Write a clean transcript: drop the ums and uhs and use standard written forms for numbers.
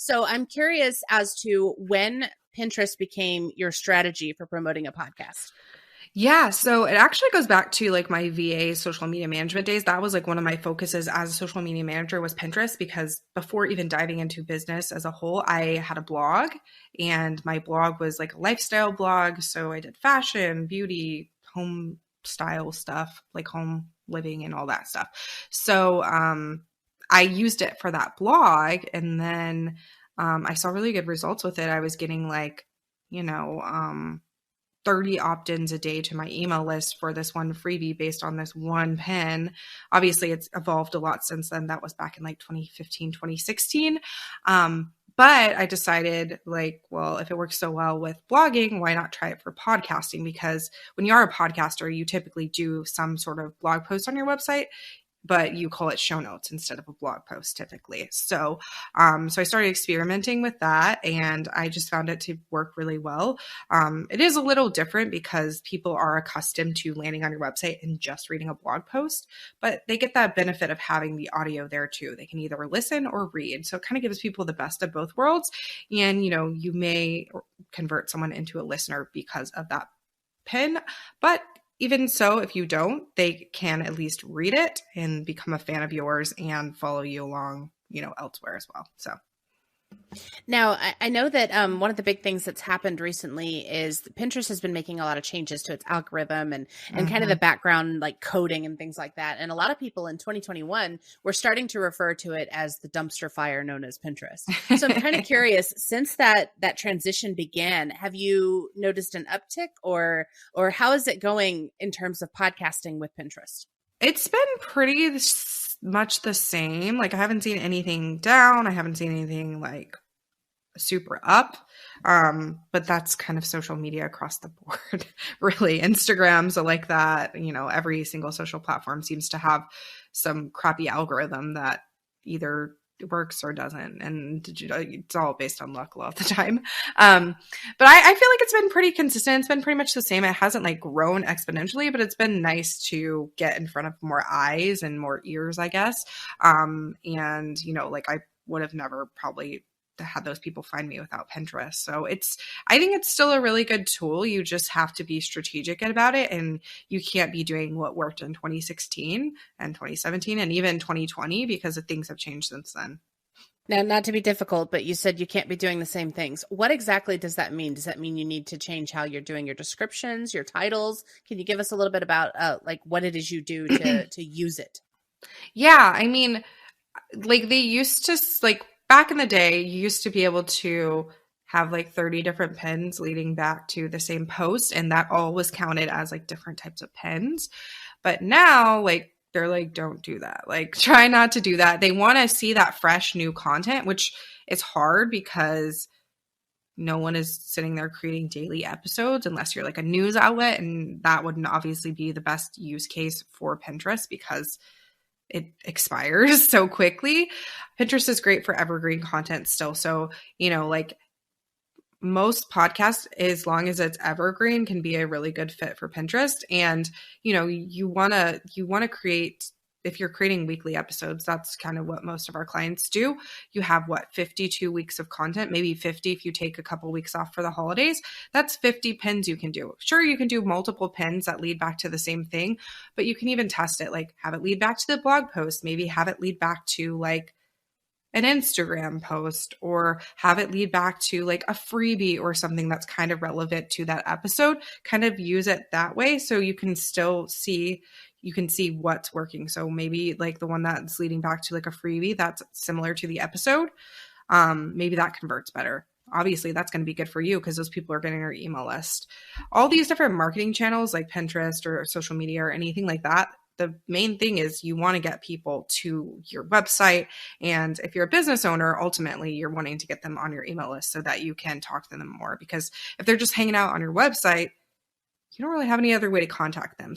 So I'm curious as to when Pinterest became your strategy for promoting a podcast. Yeah, so it actually goes back to like my VA social media management days. That was like one of my focuses as a social media manager was Pinterest, because before even diving into business as a whole, I had a blog, and my blog was like a lifestyle blog. So I did fashion, beauty, home style stuff, like home living and all that stuff. So I used it for that blog, and then I saw really good results with it. I was getting like, you know, 30 opt-ins a day to my email list for this one freebie based on this one pen. Obviously, it's evolved a lot since then. That was back in like 2015, 2016. But I decided like, well, if it works so well with blogging, why not try it for podcasting? Because when you are a podcaster, you typically do some sort of blog post on your website, but you call it show notes instead of a blog post typically. So I started experimenting with that, and I just found it to work really well. It is a little different because people are accustomed to landing on your website and just reading a blog post, but they get that benefit of having the audio there too. They can either listen or read. So it kind of gives people the best of both worlds. And, you know, you may convert someone into a listener because of that pin, but even so, if you don't, they can at least read it and become a fan of yours and follow you along, you know, elsewhere as well. So. Now, I know that one of the big things that's happened recently is Pinterest has been making a lot of changes to its algorithm and kind of the background like coding and things like that. And a lot of people in 2021 were starting to refer to it as the dumpster fire known as Pinterest. So I'm kind of curious, since that transition began, have you noticed an uptick or how is it going in terms of podcasting with Pinterest? It's been pretty much the same. Like I haven't seen anything down. I haven't seen anything like super up. But that's kind of social media across the board, really. Instagrams are like that. You know, every single social platform seems to have some crappy algorithm that either works or doesn't, and it's all based on luck a lot of the time. But I feel like it's been pretty consistent. It's been pretty much the same. It hasn't like grown exponentially, but it's been nice to get in front of more eyes and more ears, I guess. And you know, like I would have never probably had those people find me without Pinterest. So I think it's still a really good tool. You just have to be strategic about it, and you can't be doing what worked in 2016 and 2017 and even 2020 because things have changed since then. Now, not to be difficult, but you said you can't be doing the same things. What exactly does that mean? Does that mean you need to change how you're doing your descriptions, your titles? Can you give us a little bit about like what it is you do to use it? Yeah, I mean, like they used to like back in the day, you used to be able to have like 30 different pins leading back to the same post, and that all was counted as like different types of pins. But now, like, they're like, don't do that. Like, try not to do that. They want to see that fresh new content, which is hard because no one is sitting there creating daily episodes unless you're like a news outlet. And that wouldn't obviously be the best use case for Pinterest because it expires so quickly. Pinterest is great for evergreen content still. So, you know, like most podcasts, as long as it's evergreen, can be a really good fit for Pinterest. And, you know, you want to create, if you're creating weekly episodes, that's kind of what most of our clients do. You have 52 weeks of content, maybe 50 if you take a couple weeks off for the holidays. That's 50 pins you can do. Sure, you can do multiple pins that lead back to the same thing, but you can even test it, like have it lead back to the blog post, maybe have it lead back to like an Instagram post, or have it lead back to like a freebie or something that's kind of relevant to that episode. Kind of use it that way so you can still see what's working. So maybe like the one that's leading back to like a freebie that's similar to the episode, maybe that converts better. Obviously, that's going to be good for you because those people are getting your email list. All these different marketing channels like Pinterest or social media or anything like that, the main thing is you want to get people to your website. And if you're a business owner, ultimately you're wanting to get them on your email list so that you can talk to them more. Because if they're just hanging out on your website, you don't really have any other way to contact them.